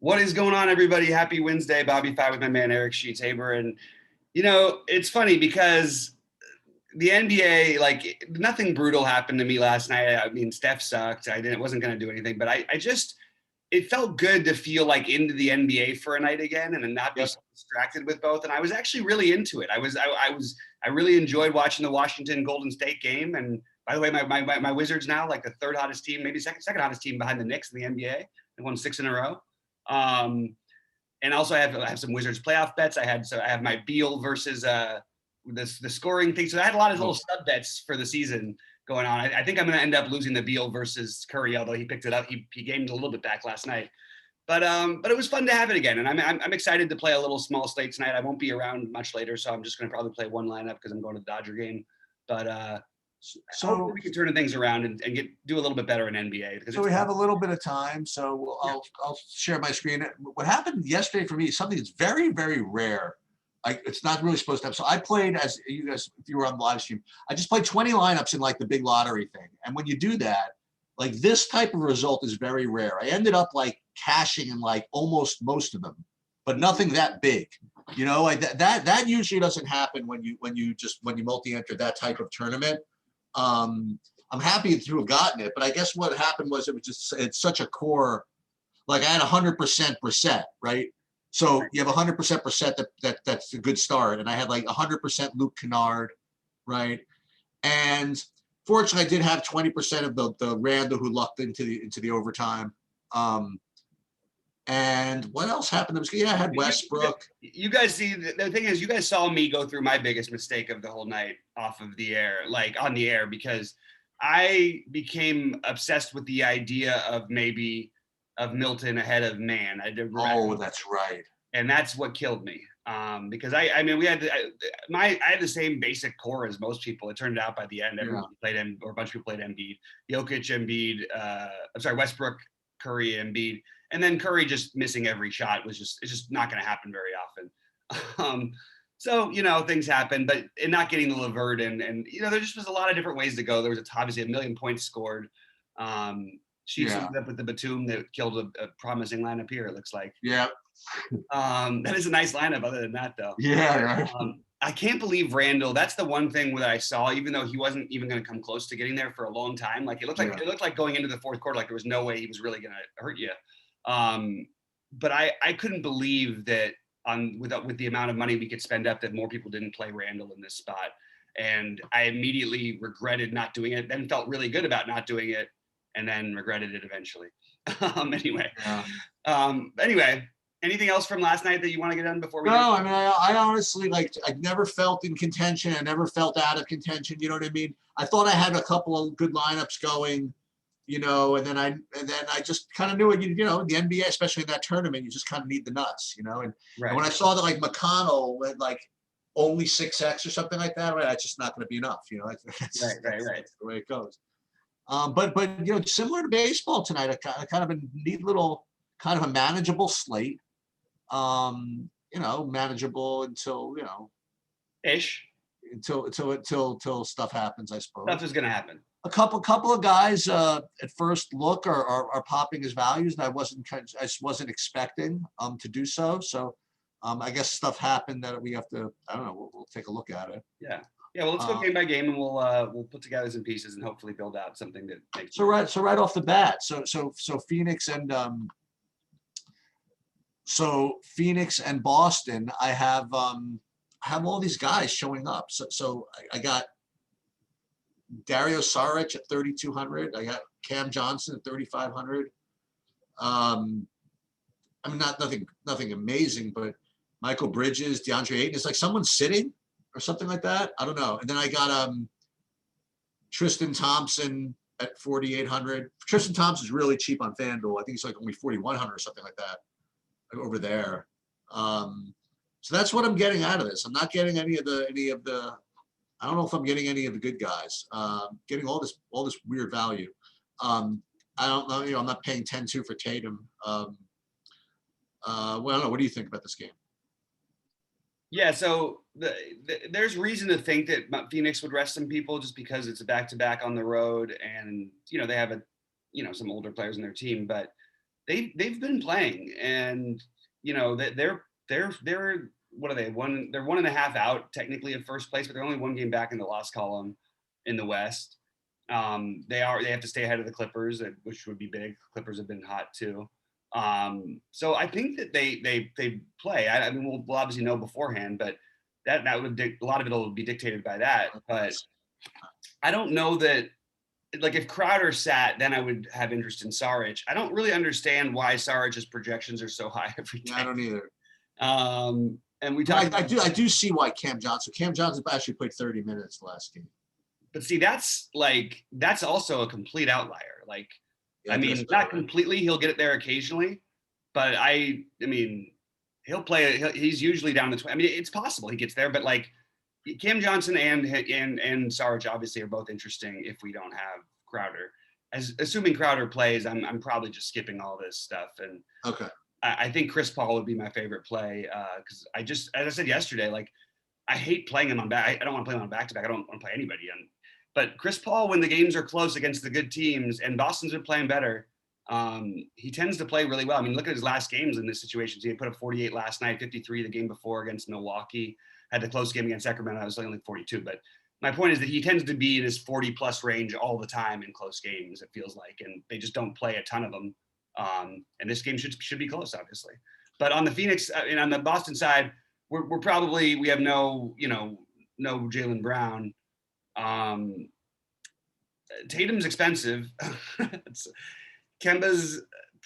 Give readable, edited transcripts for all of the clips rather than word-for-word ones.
What is going on, everybody? Happy Wednesday. BobbyFi with my man Eric Sheets-Haber. And, it's funny because the NBA, like, nothing brutal happened to me last night. I mean, Steph sucked. Wasn't going to do anything, but it felt good to feel like into the NBA for a night again and then not be so distracted with both. And I was actually really into it. I really enjoyed watching the Washington Golden State game. And by the way, my Wizards now, like the third hottest team, maybe second hottest team behind the Knicks in the NBA. They won 6 in a row. And also I have some Wizards playoff bets. I have my Beal versus the scoring thing. So I had a lot of little sub bets for the season going on. I think I'm going to end up losing the Beal versus Curry, although he picked it up. He gained a little bit back last night, but it was fun to have it again. And I'm excited to play a little small slate tonight. I won't be around much later, so I'm just going to probably play one lineup because I'm going to the Dodger game. But so hopefully we can turn things around and do a little bit better in NBA. So we have a little bit of time. So I'll share my screen. What happened yesterday for me is something that's very, very rare. It's not really supposed to happen. So I played, as you guys, if you were on the live stream, I just played 20 lineups in like the big lottery thing. And when you do that, like this type of result is very rare. I ended up like cashing in like almost most of them, but nothing that big. Like that usually doesn't happen when you multi-enter that type of tournament. I'm happy to have gotten it, but I guess what happened was it's such a core, like I had 100% Brissett, right? So you have 100% Brissett, that's a good start. And I had like 100% Luke Kennard, right? And fortunately I did have 20% of the Randall who lucked into the overtime. And what else happened? I had Westbrook. You guys see, the thing is, you guys saw me go through my biggest mistake of the whole night off of the air, like on the air, because I became obsessed with the idea of Milton ahead of Man. That's right. And that's what killed me. Because I had the same basic core as most people. It turned out by the end, everyone played or a bunch of people played Embiid, Jokic, Embiid, Westbrook, Curry, Embiid. And then Curry just missing every shot it's just not going to happen very often. So, things happen, but in not getting the LeVert and there just was a lot of different ways to go. There was obviously 1 million points scored. She ended up with the Batum that killed a promising lineup here, it looks like. Yeah. That is a nice lineup other than that, though. Yeah. I can't believe Randall. That's the one thing that I saw, even though he wasn't even going to come close to getting there for a long time. Like it looked like going into the fourth quarter, like there was no way he was really going to hurt you. But I couldn't believe that with the amount of money we could spend up that more people didn't play Randall in this spot. And I immediately regretted not doing it, then felt really good about not doing it, and then regretted it eventually. Anyway, anything else from last night that you want to get done before we No, I mean, I honestly, I never felt in contention. I never felt out of contention. You know what I mean? I thought I had a couple of good lineups going, and then I just kind of knew it, in the NBA, especially in that tournament, you just kind of need the nuts, and when I saw that like McConnell had like only 6X or something like that, right, that's just not going to be enough, that's the way it goes. But similar to baseball tonight, kind of a neat little, kind of a manageable slate, manageable until, ish. Until stuff happens, I suppose. Stuff is going to happen. A couple of guys at first look are popping as values, and I wasn't expecting to do so. So I guess stuff happened that we have to. I don't know. We'll take a look at it. Yeah. Well, let's go game by game, and we'll put together some pieces and hopefully build out something that makes. So right off the bat, so Phoenix and Phoenix and Boston, I have all these guys showing up. So I got Dario Saric at 3,200. I got Cam Johnson at 3,500. I mean, nothing amazing, but Michael Bridges, DeAndre Ayton. It's like someone's sitting or something like that. I don't know. And then I got Tristan Thompson at 4,800. Tristan Thompson's really cheap on FanDuel. I think he's like only 4,100 or something like that over there. So that's what I'm getting out of this. I'm not getting any of the. I don't know if I'm getting any of the good guys. Getting all this weird value. I don't know. I'm not paying 10-2 for Tatum. Well, I don't know. What do you think about this game? Yeah, so there's reason to think that Phoenix would rest some people just because it's a back-to-back on the road, and they have some older players in their team. But they've been playing, and you know that they're what are they? They're 1.5 out technically of first place, but they're only one game back in the loss column in the West. They have to stay ahead of the Clippers, which would be big. Clippers have been hot too. So I think that they play. I mean, we'll obviously know beforehand, but that would a lot of it will be dictated by that. But I don't know that. Like if Crowder sat, then I would have interest in Saric. I don't really understand why Saric's projections are so high every day. Yeah, I don't either. And we talked. I do see why Cam Johnson actually played 30 minutes last game. But see, that's also a complete outlier. Like, Yeah, I mean, not completely. He'll get it there occasionally, but I mean, he'll play. He's usually down the. I mean, it's possible he gets there, but like. Cam Johnson and Saric obviously are both interesting if we don't have Crowder. Assuming Crowder plays, I'm probably just skipping all this stuff. And okay, I think Chris Paul would be my favorite play because as I said yesterday, like I hate playing him on back. I don't want to play him on back to back. I don't want to play anybody on. But Chris Paul, when the games are close against the good teams, and Boston's been playing better, he tends to play really well. I mean, look at his last games in this situation. He had put up 48 last night, 53 the game before against Milwaukee. Had the close game against Sacramento. I was only 42, but my point is that he tends to be in his 40+ range all the time in close games. It feels like, and they just don't play a ton of them. And this game should be close, obviously. But on the Phoenix and on the Boston side, we have no Jaylen Brown. Tatum's expensive. Kemba's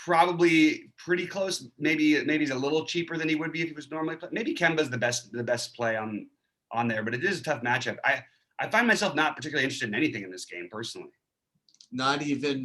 probably pretty close. Maybe he's a little cheaper than he would be if he was normally playing. Maybe Kemba's the best play on there, but it is a tough matchup. I find myself not particularly interested in anything in this game personally. Not even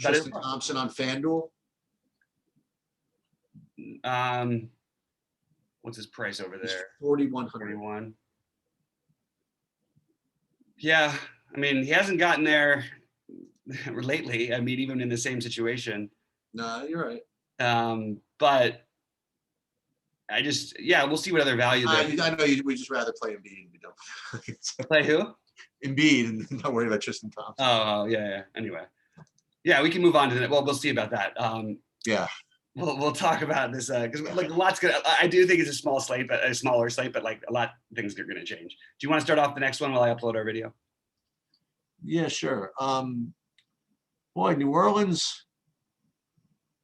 Tristan Thompson on FanDuel. What's his price over there? 4,100. Yeah, I mean he hasn't gotten there lately. I mean, even in the same situation. No, you're right. But I just, we'll see what other value. I know we just rather play Embiid. We don't play who? Embiid, and not worry about Tristan Thompson. Oh yeah. Anyway, we can move on to that. Well, we'll see about that. Yeah. We'll talk about this because like lots gonna. I do think it's a smaller slate, but like a lot of things are gonna change. Do you want to start off the next one while I upload our video? Yeah, sure. Boy, New Orleans,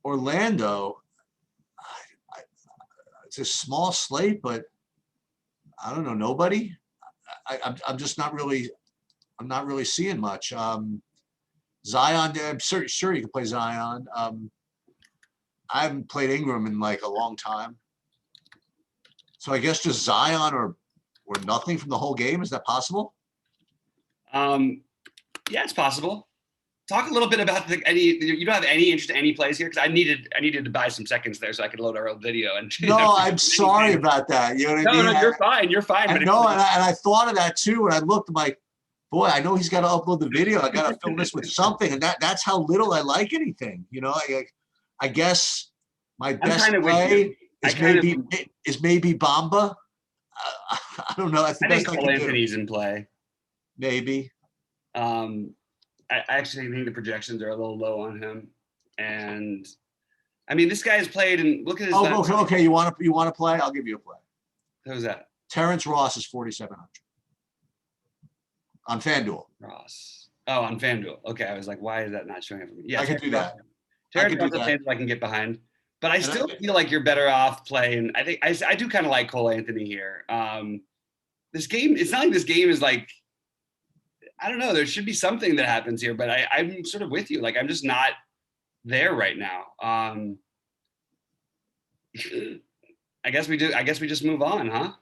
Orlando, it's a small slate, but I don't know, nobody. I'm just not really, I'm not really seeing much. Zion, I'm sure you can play Zion. I haven't played Ingram in like a long time. So I guess just Zion or nothing from the whole game. Is that possible? Yeah, it's possible. Talk a little bit about you don't have any interest in any plays here? Because I needed to buy some seconds there so I could load our old video. And no, I'm sorry about that. You know what I mean? No, you're fine. You're fine. And I thought of that too. And I looked, I'm like, boy, I know he's got to upload the video. I got to film this with something. And that's how little I like anything. You know, I guess my best play is maybe Bamba. I don't know. That's the best I can do. Anthony's in play. Maybe. I actually think the projections are a little low on him, and I mean this guy has played and look at his. Oh, okay. You want to play? I'll give you a play. Who's that? Terrence Ross is 4,700 on FanDuel. Ross. Oh, on FanDuel. Okay, I was like, why is that not showing up for me? Yeah, I can do that. Terrence Ross I can get behind, but I still feel like you're better off playing. I think I do kind of like Cole Anthony here. This game, it's not like this game is like. I don't know. There should be something that happens here, but I'm sort of with you. Like I'm just not there right now. I guess we do. I guess we just move on, huh?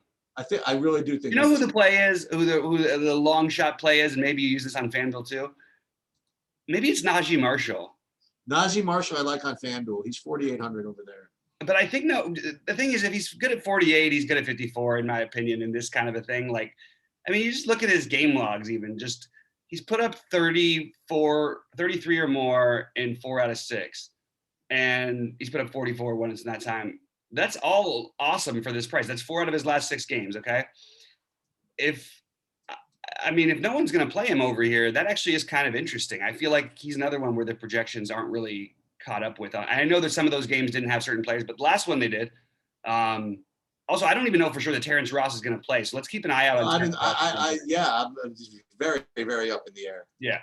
I really do think. You know who the play is, who the long shot play is, and maybe you use this on FanDuel too. Maybe it's Najee Marshall. Najee Marshall, I like on FanDuel. He's 4,800 over there. But I think the thing is, if he's good at 48, he's good at 54, in my opinion, in this kind of a thing. Like. I mean, you just look at his game logs even. Just he's put up 33 or more in 4 out of 6. And he's put up 44 when it's in that time. That's all awesome for this price. That's 4 out of his last 6 games, okay? If no one's going to play him over here, that actually is kind of interesting. I feel like he's another one where the projections aren't really caught up with. I know that some of those games didn't have certain players, but the last one they did. Also, I don't even know for sure that Terrence Ross is going to play, so let's keep an eye out on. I mean, I'm very, very up in the air. Yeah.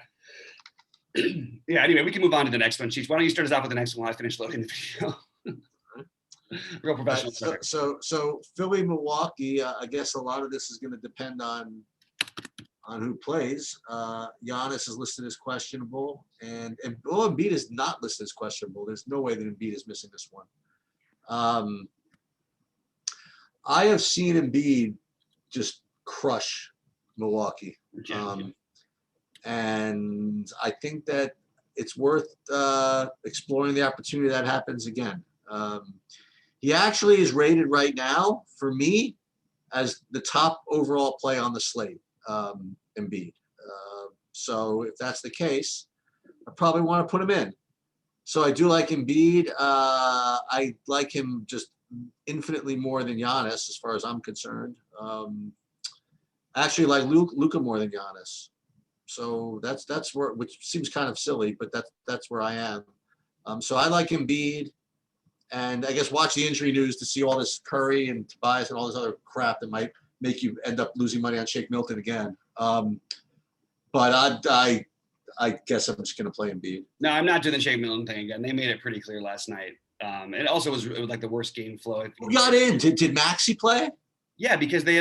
Yeah. Anyway, we can move on to the next one. Chiefs, why don't you start us off with the next one while I finish loading the video? Real professional. So Philly, Milwaukee. I guess a lot of this is going to depend on who plays. Giannis is listed as questionable, and Embiid is not listed as questionable. There's no way that Embiid is missing this one. I have seen Embiid just crush Milwaukee, and I think that it's worth exploring the opportunity that happens again. He actually is rated right now for me as the top overall play on the slate. Embiid. So if that's the case, I probably want to put him in. So I do like Embiid. I like him just infinitely more than Giannis, as far as I'm concerned. Actually, like Luka more than Giannis. So that's where, which seems kind of silly, but that's where I am. So I like Embiid. And I guess watch the injury news to see all this Curry and Tobias and all this other crap that might make you end up losing money on Shake Milton again. But I guess I'm just going to play Embiid. No, I'm not doing the Shake Milton thing again. They made it pretty clear last night. It also was like the worst game flow. Who got in? Did Maxey play? Yeah, because they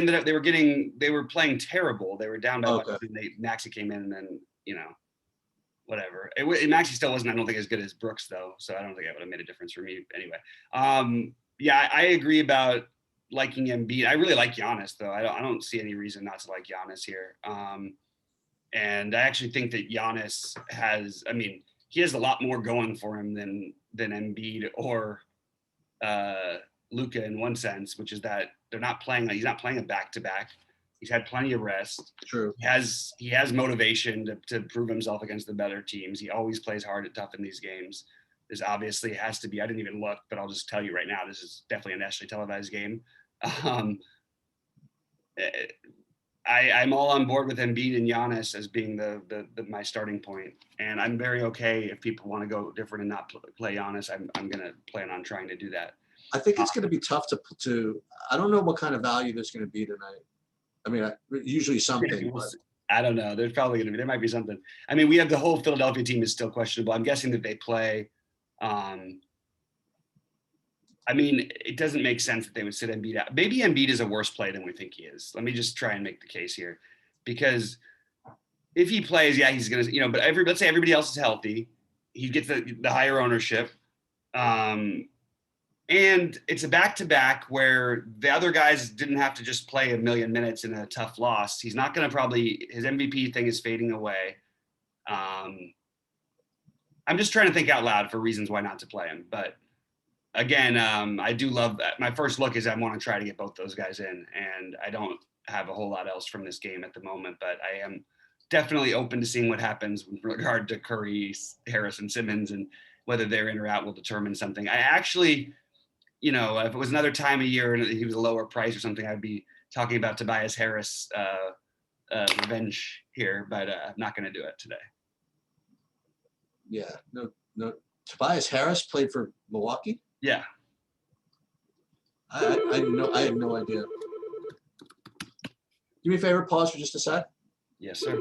were playing terrible. They were down by one. Maxey came in and then, whatever. Maxey still wasn't, I don't think, as good as Brooks though. So I don't think that would have made a difference for me anyway. Yeah, I agree about liking Embiid. I really like Giannis though. I don't see any reason not to like Giannis here. And I actually think that Giannis he has a lot more going for him than Embiid or Luka in one sense, which is that he's not playing a back-to-back. He's had plenty of rest. True. He has motivation to prove himself against the better teams. He always plays hard and tough in these games. This obviously has to be, I didn't even look, but I'll just tell you right now, this is definitely a nationally televised game. I'm all on board with Embiid and Giannis as being my starting point. And I'm very okay if people want to go different and not play Giannis. I'm going to plan on trying to do that. I think it's going to be tough to I don't know what kind of value there's going to be tonight. I mean, usually something. But. I don't know. There might be something. I mean, we have the whole Philadelphia team is still questionable. I'm guessing that they play. It doesn't make sense that they would sit Embiid out. Maybe Embiid is a worse play than we think he is. Let me just try and make the case here. Because if he plays, yeah, he's going to, but let's say everybody else is healthy. He gets the higher ownership. And it's a back-to-back where the other guys didn't have to just play a million minutes in a tough loss. He's not going to his MVP thing is fading away. I'm just trying to think out loud for reasons why not to play him. But again, I do love that. My first look is I want to try to get both those guys in, and I don't have a whole lot else from this game at the moment, but I am definitely open to seeing what happens with regard to Curry, Harris, and Simmons, and whether they're in or out will determine something. I actually, if it was another time of year and he was a lower price or something, I'd be talking about Tobias Harris revenge here, but I'm not going to do it today. Yeah, no. Tobias Harris played for Milwaukee? Yeah. I had no idea. Do me a favor, pause for just a sec. Yes, sir.